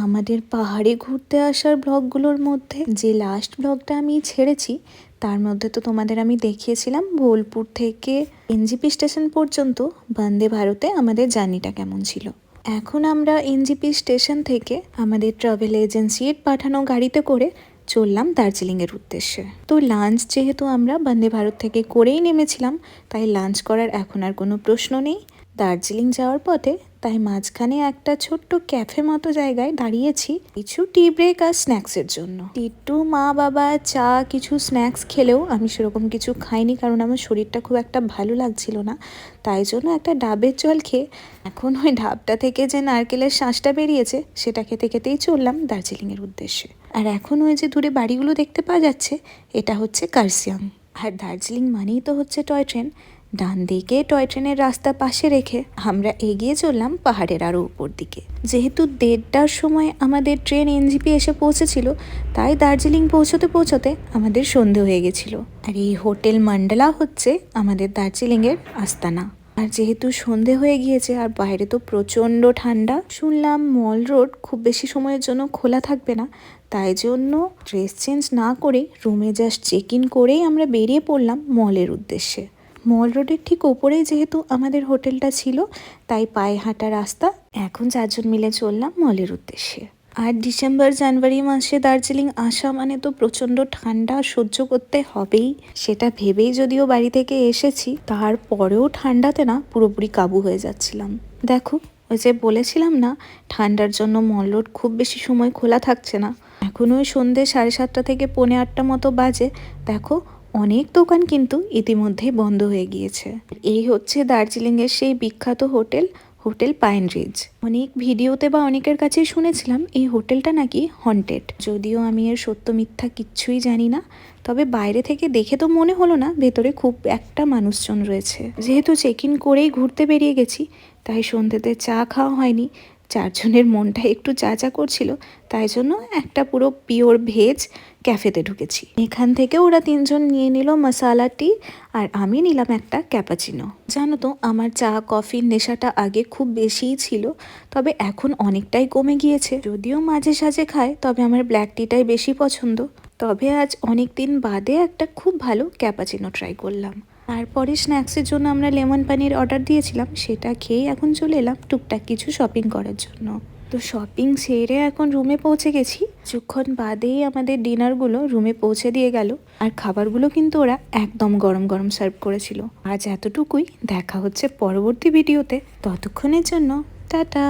আমাদের পাহাড়ে ঘুরতে আসার ব্লগগুলোর মধ্যে যে লাস্ট ব্লগটা আমি ছেড়েছি তার মধ্যে তো তোমাদের আমি দেখিয়েছিলাম বোলপুর থেকে এনজিপি স্টেশন পর্যন্ত বন্দে ভারতে আমাদের জার্নিটা কেমন ছিল। এখন আমরা এনজিপি স্টেশন থেকে আমাদের ট্রাভেল এজেন্সির পাঠানো গাড়িতে করে চললাম দার্জিলিংয়ের উদ্দেশ্যে। তো লাঞ্চ যেহেতু আমরা বন্দে ভারত থেকে করেই নেমেছিলাম, তাই লাঞ্চ করার এখন আর কোনো প্রশ্ন নেই। দার্জিলিং যাওয়ার পথে তাই মাঝখানে একটা ছোট্ট ক্যাফে মতো জায়গায় দাঁড়িয়েছি কিছু টি ব্রেক আর স্ন্যাক্সের জন্য। টিট্টু, মা, বাবা চা কিছু স্ন্যাক্স খেলেও আমি সেরকম কিছু খাইনি, কারণ আমার শরীরটা খুব একটা ভালো লাগছিল না। তাই জন্য একটা ডাবের জল খেয়ে এখন ওই ডাবটা থেকে যে নারকেলের শাঁসটা বেরিয়েছে সেটা খেতে খেতেই চললাম দার্জিলিংয়ের উদ্দেশ্যে। আর এখন ওই যে দূরে বাড়িগুলো দেখতে পাওয়া যাচ্ছে, এটা হচ্ছে কার্সিয়াং। আর দার্জিলিং মানেই তো হচ্ছে টয় ট্রেন। ডান দিকে টয় ট্রেনের রাস্তা পাশে রেখে আমরা এগিয়ে চললাম পাহাড়ের আরও উপর দিকে। যেহেতু 1:30টার সময় আমাদের ট্রেন এনজিপি এসে পৌঁছেছিল, তাই দার্জিলিং পৌঁছতে পৌঁছতে আমাদের সন্ধে হয়ে গেছিল। আর এই হোটেল মন্ডলা হচ্ছে আমাদের দার্জিলিংয়ের আস্তানা। আর যেহেতু সন্ধে হয়ে গিয়েছে আর বাইরে তো প্রচণ্ড ঠান্ডা, শুনলাম মল রোড খুব বেশি সময়ের জন্য খোলা থাকবে না, তাই জন্য ড্রেস চেঞ্জ না করে রুমে জাস্ট চেক ইন করেই আমরা বেরিয়ে পড়লাম মলের উদ্দেশ্যে। মল রোডের ঠিক ওপরেই যেহেতু আমাদের হোটেলটা ছিল, তাই পায়ে হাঁটা রাস্তা। এখন 4 জন মিলে চললাম মলের উদ্দেশ্যে। আর ডিসেম্বর জানুয়ারি মাসে দার্জিলিং আসা মানে তো প্রচণ্ড ঠান্ডা সহ্য করতে হবেই, সেটা ভেবেই যদিও বাড়ি থেকে এসেছি, তারপরেও ঠান্ডাতে না পুরোপুরি কাবু হয়ে যাচ্ছিলাম। দেখো, ওই যে বলেছিলাম না ঠান্ডার জন্য মল রোড খুব বেশি সময় খোলা থাকছে না। এখন ওই সন্ধ্যে 7:30 থেকে 7:45 মতো বাজে। দেখো, অনেক দোকান কিন্তু ইতিমধ্যেই বন্ধ হয়ে গিয়েছে। এই হচ্ছে দার্জিলিংয়ের সেই বিখ্যাত হোটেল পাইন রিজ। অনেক ভিডিওতে বা অনেকের কাছেই শুনেছিলাম এই হোটেলটা নাকি হন্টেড, যদিও আমি এর সত্য মিথ্যা কিচ্ছুই জানি না। তবে বাইরে থেকে দেখে তো মনে হলো না ভেতরে খুব একটা মানুষজন রয়েছে। যেহেতু চেক ইন করেই ঘুরতে বেরিয়ে গেছি, তাই সন্ধ্যেতে চা খাওয়া হয়নি। 4 জনের মনটা একটু চা করছিল, তাই জন্য একটা পুরো পিওর ভেজ ক্যাফেতে ঢুকেছি। এখান থেকে ওরা 3 জন নিয়ে নিল মশালা টি, আর আমি নিলাম একটা ক্যাপাচিনো। জানো তো, আমার চা কফির নেশাটা আগে খুব বেশিই ছিল, তবে এখন অনেকটাই কমে গিয়েছে। যদিও মাঝে সাঝে খায়, তবে আমার ব্ল্যাক টিটাই বেশি পছন্দ। তবে আজ অনেক দিন বাদে একটা খুব ভালো ক্যাপাচিনো ট্রাই করলাম। তারপরে স্ন্যাক্সের জন্য আমরা লেমন পানির অর্ডার দিয়েছিলাম, সেটা খেয়েই এখন চলে এলাম টুকটাক কিছু শপিং করার জন্য। তো শপিং সেরে এখন রুমে পৌঁছে গেছি। কিছুক্ষণ বাদেই আমাদের ডিনারগুলো রুমে পৌঁছে দিয়ে গেল, আর খাবারগুলো কিন্তু ওরা একদম গরম গরম সার্ভ করেছিল। আজ এতটুকুই, দেখা হচ্ছে পরবর্তী ভিডিওতে। ততক্ষণের জন্য টাটা।